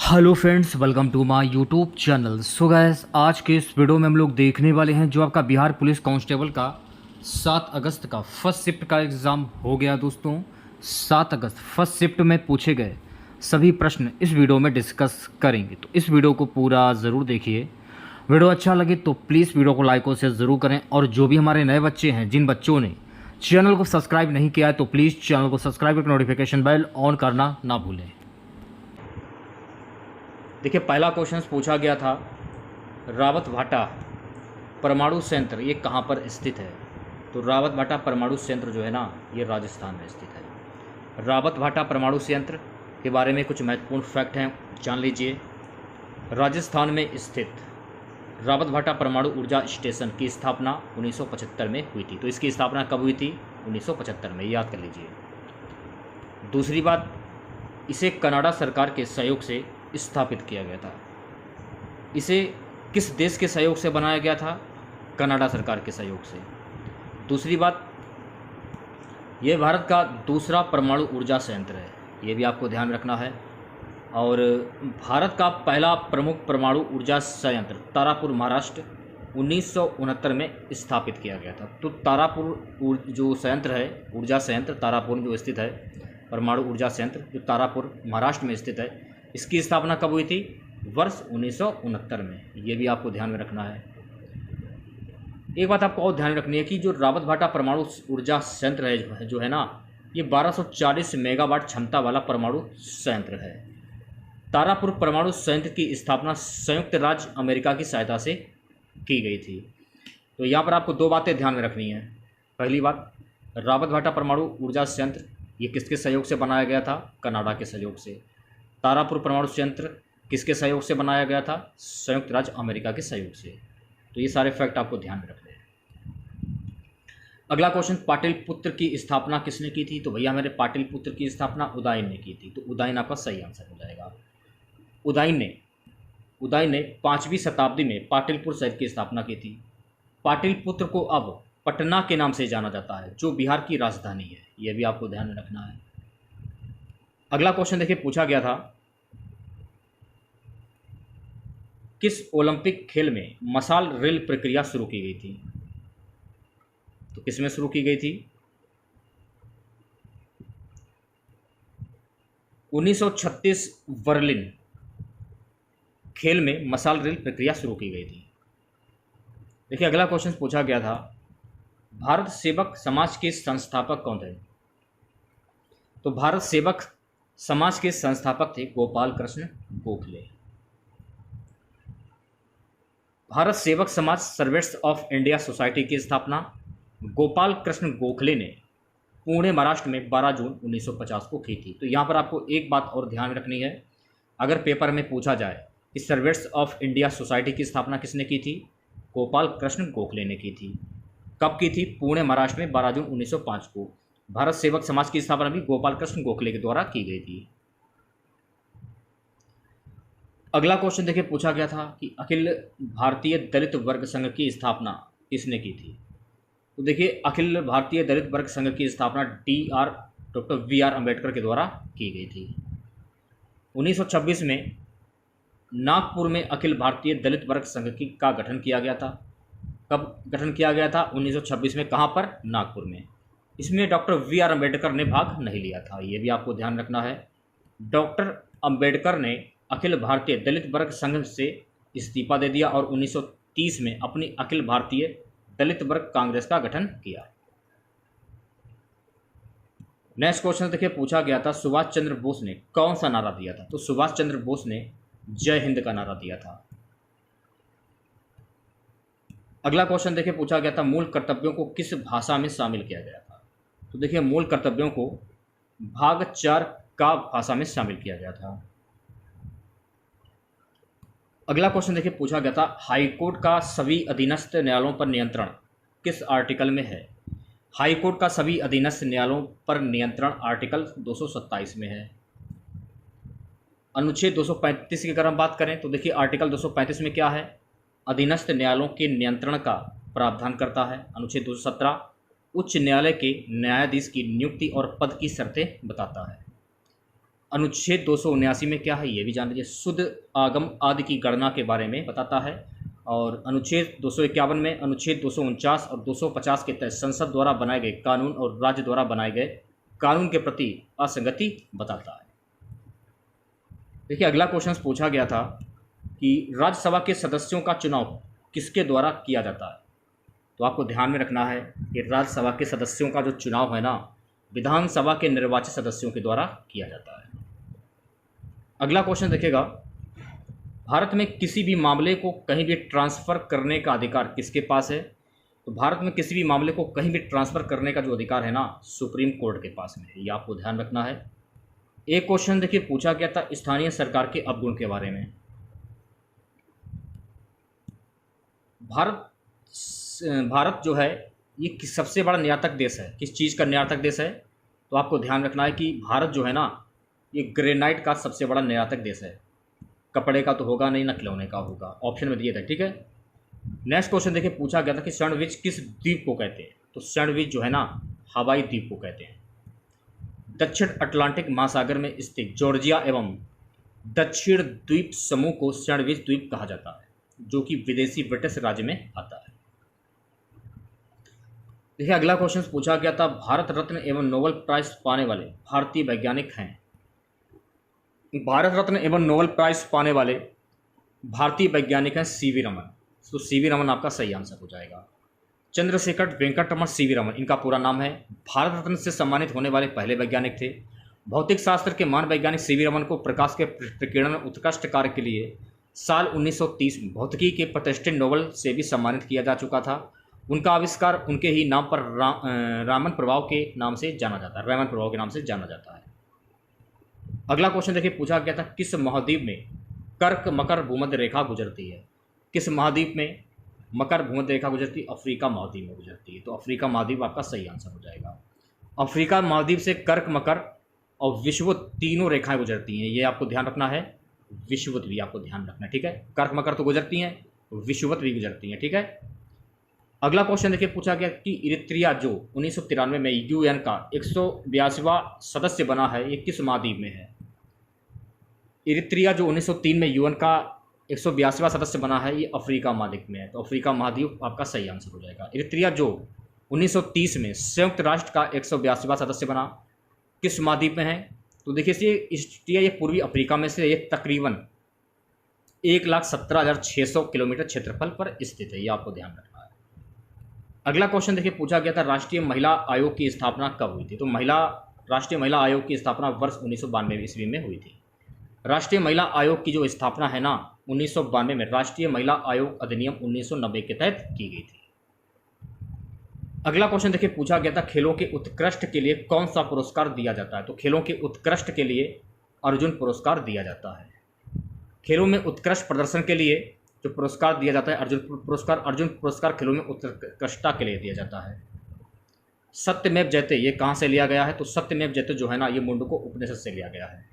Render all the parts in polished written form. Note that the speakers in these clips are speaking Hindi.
Hello friends, welcome to my YouTube channel. So guys, आज के इस वीडियो में हम लोग देखने वाले हैं जो आपका बिहार पुलिस कांस्टेबल का 7 अगस्त का फर्स्ट शिफ्ट का एग्ज़ाम हो गया दोस्तों। 7 अगस्त फर्स्ट शिफ्ट में पूछे गए सभी प्रश्न इस वीडियो में डिस्कस करेंगे, तो इस वीडियो को पूरा ज़रूर देखिए। वीडियो अच्छा लगे तो प्लीज़ वीडियो को लाइक और शेयर ज़रूर करें, और जो भी हमारे नए बच्चे हैं, जिन बच्चों ने चैनल को सब्सक्राइब नहीं किया है, तो प्लीज़ चैनल को सब्सक्राइब करके नोटिफिकेशन बेल ऑन करना ना भूलें। देखिए, पहला क्वेश्चन पूछा गया था, रावत भाटा परमाणु संयंत्र ये कहाँ पर स्थित है। तो रावत भाटा परमाणु संयंत्र जो है ना, ये राजस्थान में स्थित है। रावत भाटा परमाणु संयंत्र के बारे में कुछ महत्वपूर्ण फैक्ट हैं, जान लीजिए। राजस्थान में स्थित रावत भाटा परमाणु ऊर्जा स्टेशन की स्थापना 1975 में हुई थी। तो इसकी स्थापना कब हुई थी? 1975 में, याद कर लीजिए। दूसरी बात, इसे कनाडा सरकार के सहयोग से स्थापित किया गया था। इसे किस देश के सहयोग से बनाया गया था? कनाडा सरकार के सहयोग से। दूसरी बात, यह भारत का दूसरा परमाणु ऊर्जा संयंत्र है, ये भी आपको ध्यान रखना है। और भारत का पहला प्रमुख परमाणु ऊर्जा संयंत्र तारापुर, महाराष्ट्र 1969 में स्थापित किया गया था। तो तारापुर जो संयंत्र है, ऊर्जा संयंत्र तारापुर में जो स्थित है, परमाणु ऊर्जा संयंत्र जो तारापुर महाराष्ट्र में स्थित है, इसकी स्थापना कब हुई थी? वर्ष 1969 में। ये भी आपको ध्यान में रखना है। एक बात आपको और ध्यान रखनी है कि जो रावत भाटा परमाणु ऊर्जा संयंत्र है जो है ना, ये 1240 मेगावाट क्षमता वाला परमाणु संयंत्र है। तारापुर परमाणु संयंत्र की स्थापना संयुक्त राज्य अमेरिका की सहायता से की गई थी। तो यहाँ पर आपको दो बातें ध्यान में रखनी है। पहली बात, रावत भाटा परमाणु ऊर्जा संयंत्र ये किसके सहयोग से बनाया गया था? कनाडा के सहयोग से। तारापुर परमाणु संयंत्र किसके सहयोग से बनाया गया था? संयुक्त राज्य अमेरिका के सहयोग से। तो ये सारे फैक्ट आपको ध्यान में रखने हैं। अगला क्वेश्चन, पाटलिपुत्र की स्थापना किसने की थी? तो भैया मेरे पाटलिपुत्र की स्थापना उदयन ने की थी। तो उदयन आपका सही आंसर हो जाएगा। उदयन ने 5वीं शताब्दी में पाटलिपुत्र शहर की स्थापना की थी। पाटलिपुत्र को अब पटना के नाम से जाना जाता है, जो बिहार की राजधानी है। यह भी आपको ध्यान में रखना है। अगला क्वेश्चन देखिए, पूछा गया था, किस ओलंपिक खेल में मशाल रेल प्रक्रिया शुरू की गई थी? तो किसमें शुरू की गई थी? 1936 बर्लिन खेल में मशाल रेल प्रक्रिया शुरू की गई थी। देखिए, अगला क्वेश्चन पूछा गया था, भारत सेवक समाज के संस्थापक कौन थे? तो भारत सेवक समाज के संस्थापक थे गोपाल कृष्ण गोखले। भारत सेवक समाज सर्वेंट्स ऑफ इंडिया सोसाइटी की स्थापना गोपाल कृष्ण गोखले ने पुणे महाराष्ट्र में 12 जून 1950 को की थी। तो यहाँ पर आपको एक बात और ध्यान रखनी है, अगर पेपर में पूछा जाए कि सर्वेंट्स ऑफ इंडिया सोसाइटी की स्थापना किसने की थी? गोपाल कृष्ण गोखले ने की थी। कब की थी? पुणे महाराष्ट्र में 12 जून 1905 को। भारत सेवक समाज की स्थापना भी गोपाल कृष्ण गोखले के द्वारा की गई थी। अगला क्वेश्चन देखिए, पूछा गया था कि अखिल भारतीय दलित वर्ग संघ की स्थापना किसने की थी? तो देखिए, अखिल भारतीय दलित वर्ग संघ की स्थापना डॉक्टर वी.आर. अम्बेडकर के द्वारा की गई थी। 1926 में नागपुर में अखिल भारतीय दलित वर्ग संघ का गठन किया गया था। कब गठन किया गया था? 1926 में। कहाँ पर? नागपुर में। इसमें डॉक्टर वी.आर. अम्बेडकर ने भाग नहीं लिया था, ये भी आपको ध्यान रखना है। डॉक्टर अम्बेडकर ने अखिल भारतीय दलित वर्ग संघ से इस्तीफा दे दिया और 1930 में अपनी अखिल भारतीय दलित वर्ग कांग्रेस का गठन किया। नेक्स्ट क्वेश्चन देखिए, पूछा गया था, सुभाष चंद्र बोस ने कौन सा नारा दिया था? तो सुभाष चंद्र बोस ने जय हिंद का नारा दिया था। अगला क्वेश्चन देखिए, पूछा गया था, मूल कर्तव्यों को किस भाषा में शामिल किया गया था? तो देखिए, मूल कर्तव्यों को भाग 4 का भाषा में शामिल किया गया था। अगला क्वेश्चन देखिए, पूछा गया था, हाईकोर्ट का सभी अधीनस्थ न्यायालयों पर नियंत्रण किस आर्टिकल में है? हाईकोर्ट का सभी अधीनस्थ न्यायालयों पर नियंत्रण आर्टिकल 227 में है। अनुच्छेद 235 की अगर हम बात करें तो देखिए, आर्टिकल 235 में क्या है? अधीनस्थ न्यायालयों के नियंत्रण का प्रावधान करता है। अनुच्छेद 217 उच्च न्यायालय के न्यायाधीश की नियुक्ति और पद की शर्तें बताता है। अनुच्छेद 279 में क्या है ये भी जान लीजिए, शुद्ध आगम आदि की गणना के बारे में बताता है। और अनुच्छेद 251 में अनुच्छेद 249 और 250 के तहत संसद द्वारा बनाए गए कानून और राज्य द्वारा बनाए गए कानून के प्रति असंगति बताता है। देखिए अगला क्वेश्चन पूछा गया था कि राज्यसभा के सदस्यों का चुनाव किसके द्वारा किया जाता है। तो आपको ध्यान में रखना है कि राज्यसभा के सदस्यों का जो चुनाव है ना, विधानसभा के निर्वाचित सदस्यों के द्वारा किया जाता है। अगला क्वेश्चन देखिएगा, भारत में किसी भी मामले को कहीं भी ट्रांसफ़र करने का अधिकार किसके पास है। तो भारत में किसी भी मामले को कहीं भी ट्रांसफ़र करने का जो अधिकार है ना, सुप्रीम कोर्ट के पास में है। ये आपको ध्यान रखना है। एक क्वेश्चन देखिए पूछा गया था स्थानीय सरकार के अवगुण के बारे में। भारत जो है ये सबसे बड़ा निर्यातक देश है। किस चीज़ का निर्यातक देश है? तो आपको ध्यान रखना है कि भारत जो है ना, ये ग्रेनाइट का सबसे बड़ा निर्यातक देश है। कपड़े का तो होगा नहीं, ना खिलौने का होगा, ऑप्शन में दिए थे, ठीक है। नेक्स्ट क्वेश्चन देखिए पूछा गया था कि सैंडविच किस द्वीप को कहते हैं। तो सैंडविच जो है ना, हवाई द्वीप को कहते हैं। दक्षिण अटलांटिक महासागर में स्थित जॉर्जिया एवं दक्षिण द्वीप समूह को सैंडविच द्वीप कहा जाता है, जो कि विदेशी ब्रिटिश राज्य में आता है। देखिए अगला क्वेश्चन पूछा गया था, भारत रत्न एवं नोबेल प्राइज पाने वाले भारतीय वैज्ञानिक हैं। भारत रत्न एवं नोबेल प्राइज पाने वाले भारतीय वैज्ञानिक हैं सीवी रमन। तो सीवी रमन आपका सही आंसर हो जाएगा। चंद्रशेखर वेंकट रमन सीवी रमन इनका पूरा नाम है। भारत रत्न से सम्मानित होने वाले पहले वैज्ञानिक थे। भौतिक शास्त्र के महान वैज्ञानिक सीवी रमन को प्रकाश के प्रकीर्णन में उत्कृष्ट कार्य के लिए साल 1930 में भौतिकी के प्रतिष्ठित नोबेल से भी सम्मानित किया जा चुका था। उनका आविष्कार उनके ही नाम पर रामन प्रभाव के नाम से जाना जाता है, रैमन प्रभाव के नाम से जाना जाता है। अगला क्वेश्चन देखिए पूछा गया था, किस महाद्वीप में कर्क मकर भूमध्य रेखा गुजरती है। किस महाद्वीप में मकर भूमध्य रेखा गुजरती है? अफ्रीका महाद्वीप में गुजरती है। तो अफ्रीका महाद्वीप आपका सही आंसर हो जाएगा। अफ्रीका महाद्वीप से कर्क मकर और विषुवत तीनों रेखाएं गुजरती हैं। ये आपको ध्यान रखना है। विषुवत भी आपको ध्यान रखना है, ठीक है। कर्क मकर तो गुजरती हैं, विषुवत भी गुजरती हैं, ठीक है। अगला क्वेश्चन देखिए पूछा गया कि इरित्रिया जो 1993 में यूएन का 182वां सदस्य बना है, ये किस महाद्वीप में है। इरित्रिया जो 1903 में यूएन का 182वां सदस्य बना है, ये अफ्रीका महाद्वीप में है। तो अफ्रीका महाद्वीप आपका सही आंसर हो जाएगा। इरित्रिया जो 1930 में संयुक्त राष्ट्र का 182वां सदस्य बना, किस महाद्वीप में है। तो देखिए इरित्रिया ये पूर्वी अफ्रीका में से ये तकरीबन 1,17,600 किलोमीटर क्षेत्रफल पर स्थित है। ये आपको ध्यान रखना है। अगला क्वेश्चन देखिए पूछा गया था, राष्ट्रीय महिला आयोग की स्थापना कब हुई थी। तो राष्ट्रीय महिला आयोग की स्थापना वर्ष 1992 ईस्वी में हुई थी। राष्ट्रीय महिला आयोग की जो स्थापना है ना 1992 में राष्ट्रीय महिला आयोग अधिनियम 1990 के तहत की गई थी। अगला क्वेश्चन देखिए पूछा गया था, खेलों के उत्कृष्ट के लिए कौन सा पुरस्कार दिया जाता है। तो खेलों के उत्कृष्ट के लिए अर्जुन पुरस्कार दिया जाता है। खेलों में उत्कृष्ट प्रदर्शन के लिए जो पुरस्कार दिया जाता है अर्जुन पुरस्कार खेलों में उत्कृष्टता के लिए दिया जाता है। सत्यमेव जयते ये कहाँ से लिया गया है। तो सत्यमेव जयते जो है ना, ये मुंडको उपनिषद से लिया गया है।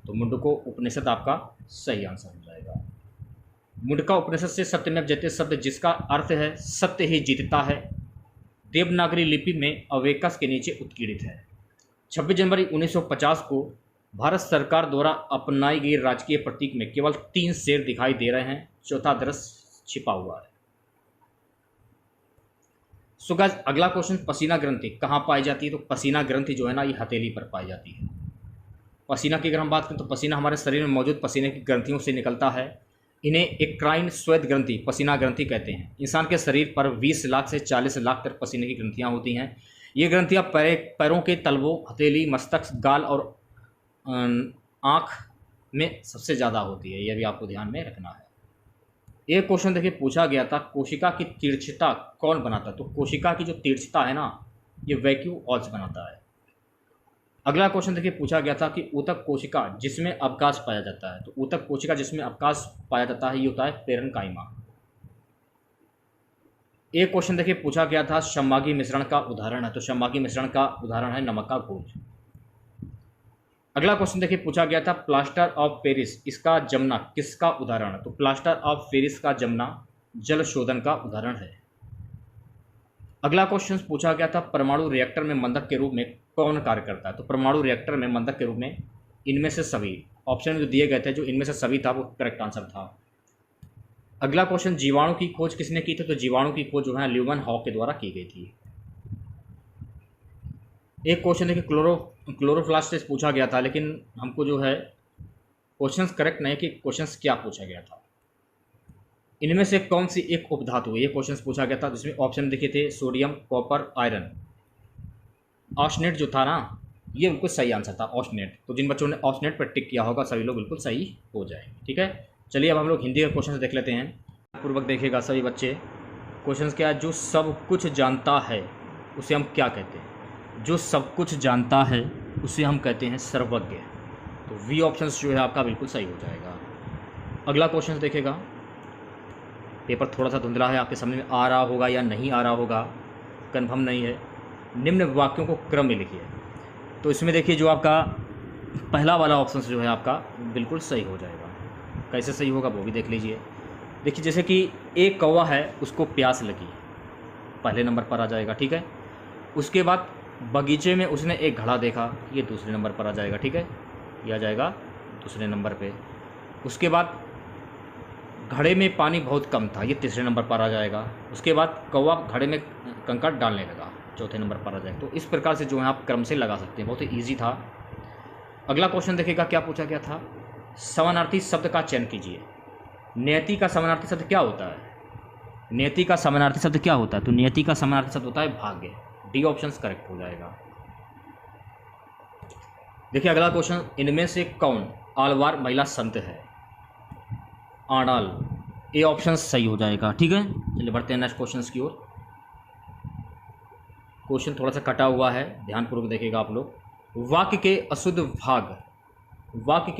तो मुंडको उपनिषद आपका सही आंसर हो जाएगा। मुंडका उपनिषद से सत्यमेव जयते शब्द जिसका अर्थ है सत्य ही जीतता है, देवनागरी लिपि में अवेकस के नीचे उत्कीर्णित है। 26 जनवरी 1950 को भारत सरकार द्वारा अपनाई गई राजकीय प्रतीक में केवल 3 शेर दिखाई दे रहे हैं, चौथा दृश्य छिपा हुआ है। सो गाइस अगला क्वेश्चन, पसीना ग्रंथि कहाँ पाई जाती है। तो पसीना ग्रंथि जो है ना, ये हथेली पर पाई जाती है। पसीना की अगर हम बात करें तो पसीना हमारे शरीर में मौजूद पसीने की ग्रंथियों से निकलता है। इन्हें एक्राइन श्वेत ग्रंथि पसीना ग्रंथि कहते हैं। इंसान के शरीर पर 20 लाख से 40 लाख तक पसीने की ग्रंथियाँ होती हैं। ये ग्रंथियाँ पैरों के तलवों, हथेली, मस्तक, गाल और आँख में सबसे ज़्यादा होती है। यह भी आपको ध्यान में रखना है। एक क्वेश्चन देखिए पूछा गया था, कोशिका की तिरछता कौन बनाता है। तो कोशिका की जो तिरछता है ना, ये वैक्यूम ऑल्स बनाता है। अगला क्वेश्चन देखिए पूछा गया था कि ऊतक कोशिका जिसमें अवकाश पाया जाता है। तो ऊतक कोशिका जिसमें अवकाश पाया जाता है ये होता है पेरेन्काइमा। एक क्वेश्चन देखिए पूछा गया था, सम्मागी मिश्रण का उदाहरण है। तो सम्मागी मिश्रण का उदाहरण है नमक का घोल। अगला क्वेश्चन देखिए पूछा गया था, प्लास्टर ऑफ पेरिस इसका जमना किसका उदाहरण है। तो प्लास्टर ऑफ पेरिस का जमना जल शोधन का उदाहरण है। अगला क्वेश्चन पूछा गया था, परमाणु रिएक्टर में मंदक के रूप में कौन कार्य करता है। तो परमाणु रिएक्टर में मंदक के रूप में इनमें से सभी, ऑप्शन जो दिए गए थे जो इनमें से सभी था वो करेक्ट आंसर था। अगला क्वेश्चन, जीवाणु की खोज किसने की थी? तो जीवाणु की खोज जो है ल्यूवन हॉक के द्वारा की गई थी। एक क्वेश्चन देखिए क्लोरोप्लास्ट से पूछा गया था, लेकिन हमको जो है क्वेश्चंस करेक्ट नहीं कि क्वेश्चंस क्या पूछा गया था। इनमें से कौन सी एक उपधातु है, ये क्वेश्चंस पूछा गया था, जिसमें ऑप्शन देखे थे सोडियम, कॉपर, आयरन। ऑस्टनेट जो था ना, ये बिल्कुल सही आंसर था, ऑस्टनेट। तो जिन बच्चों ने ऑस्टनेट पर टिक किया होगा सभी लोग बिल्कुल सही हो जाएंगे। ठीक है, चलिए अब हम लोग हिंदी के क्वेश्चन देख लेते हैं। पूर्वक देखिएगा सभी बच्चे। क्वेश्चन क्या है? जो सब कुछ जानता है उसे हम क्या कहते हैं? जो सब कुछ जानता है उसे हम कहते हैं सर्वज्ञ। तो वी ऑप्शन जो है आपका बिल्कुल सही हो जाएगा। अगला क्वेश्चन देखिएगा, पेपर थोड़ा सा धुंधला है, आपके समझ में आ रहा होगा या नहीं आ रहा होगा, कन्फर्म नहीं है। निम्न वाक्यों को क्रम में लिखिए। तो इसमें देखिए जो आपका पहला वाला ऑप्शन जो है आपका बिल्कुल सही हो जाएगा। कैसे सही होगा वो भी देख लीजिए। देखिए जैसे कि एक कौवा है, उसको प्यास लगी, पहले नंबर पर आ जाएगा। ठीक है, उसके बाद बगीचे में उसने एक घड़ा देखा, ये दूसरे नंबर पर आ जाएगा। ठीक है, ये आ जाएगा दूसरे नंबर पे। उसके बाद घड़े में पानी बहुत कम था, ये तीसरे नंबर पर आ जाएगा। उसके बाद कौवा घड़े में कंकड़ डालने लगा, चौथे नंबर पर आ जाएगा। तो इस प्रकार से जो है आप क्रम से लगा सकते हैं, बहुत ही ईजी था। अगला क्वेश्चन देखिएगा क्या पूछा गया था। समानार्थी शब्द का चयन कीजिए। नियति का समानार्थी शब्द क्या होता है? नियति का समानार्थी शब्द क्या होता है? तो नियति का समानार्थी शब्द होता है भाग्य। डी ऑप्शन करेक्ट हो जाएगा। देखिए अगला क्वेश्चन, इनमें से कौन आलवार महिला संत है? आणाल, ए ऑप्शन सही हो जाएगा। ठीक है, चलिए बढ़ते हैं नेक्स्ट क्वेश्चन की ओर। क्वेश्चन थोड़ा सा कटा हुआ है, ध्यानपूर्वक देखिएगा आप लोग। वाक्य के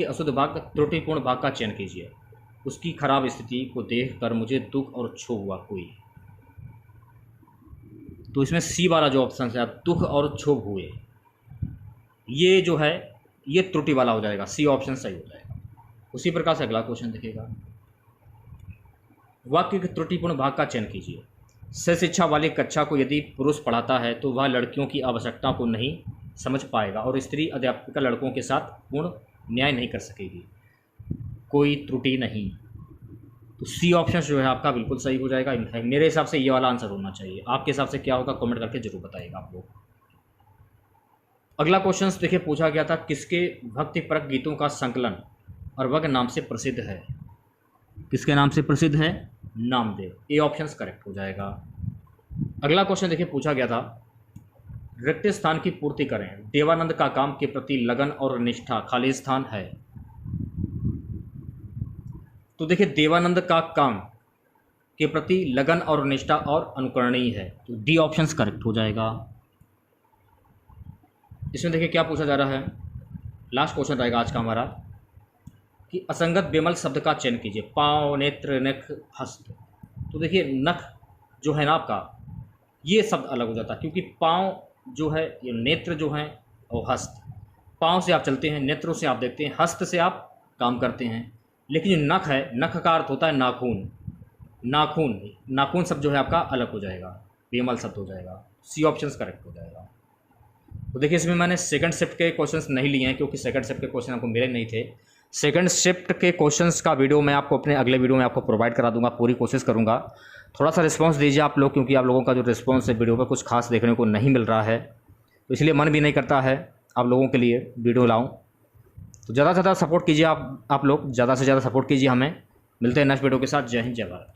अशुद्ध भाग त्रुटिपूर्ण भाग का चयन कीजिए। उसकी खराब स्थिति को देखकर मुझे दुख और क्षोभ हुआ कोई। तो इसमें सी वाला जो ऑप्शन है दुख और क्षोभ हुए, ये जो है ये त्रुटि वाला हो जाएगा, सी ऑप्शन सही हो जाएगा। उसी प्रकार से अगला क्वेश्चन देखिएगा। वाक्य के त्रुटिपूर्ण भाग का चयन कीजिए। शिक्षा वाली कक्षा को यदि पुरुष पढ़ाता है तो वह लड़कियों की आवश्यकता को नहीं समझ पाएगा और स्त्री अध्यापिका लड़कों के साथ पूर्ण न्याय नहीं कर सकेगी, कोई त्रुटि नहीं। तो सी ऑप्शन जो है आपका बिल्कुल सही हो जाएगा। इनफैक्ट मेरे हिसाब से ये वाला आंसर होना चाहिए। आपके हिसाब से क्या होगा कमेंट करके जरूर बताइएगा आप लोग। अगला क्वेश्चन देखिए पूछा गया था, किसके भक्तिपरक गीतों का संकलन अर्वग नाम से प्रसिद्ध है? किसके नाम से प्रसिद्ध है? नामदेव। ए ऑप्शन करेक्ट हो जाएगा। अगला क्वेश्चन देखिए पूछा गया था, रिक्त स्थान की पूर्ति करें। देवानंद का काम के प्रति लगन और निष्ठा खाली स्थान है। तो देखिए देवानंद का काम के प्रति लगन और निष्ठा और अनुकरणीय है, तो डी ऑप्शन करेक्ट हो जाएगा। इसमें देखिए क्या पूछा जा रहा है, लास्ट क्वेश्चन रहेगा आज का हमारा, कि असंगत बेमल शब्द का चयन कीजिए। पाँव, नेत्र, नख, हस्त। तो देखिए नख जो है ना आपका, ये शब्द अलग हो जाता है, क्योंकि पाँव जो है ये नेत्र जो है और हस्त, पाँव से आप चलते हैं, नेत्रों से आप देखते हैं, हस्त से आप काम करते हैं। लेकिन जो नख है, नख का अर्थ होता है नाखून। नाखून शब्द जो है आपका अलग हो जाएगा, बेमल शब्द हो जाएगा। सी ऑप्शन करेक्ट हो जाएगा। तो देखिए इसमें मैंने सेकंड शिफ्ट के क्वेश्चंस नहीं लिए हैं, क्योंकि सेकंड शिफ्ट के क्वेश्चन आपको मिले नहीं थे। सेकंड शिफ्ट के क्वेश्चंस का वीडियो मैं आपको अपने अगले वीडियो में आपको प्रोवाइड करा दूंगा, पूरी कोशिश करूंगा। थोड़ा सा रिस्पांस दीजिए आप लोग, क्योंकि आप लोगों का जो रिस्पांस है वीडियो पर कुछ खास देखने को नहीं मिल रहा है, तो इसलिए मन भी नहीं करता है आप लोगों के लिए वीडियो लाऊं। तो ज़्यादा से ज़्यादा सपोर्ट कीजिए आप लोग, ज़्यादा से ज़्यादा सपोर्ट कीजिए हमें। मिलते हैं नेक्स्ट वीडियो के साथ। जय हिंद, जय भारत।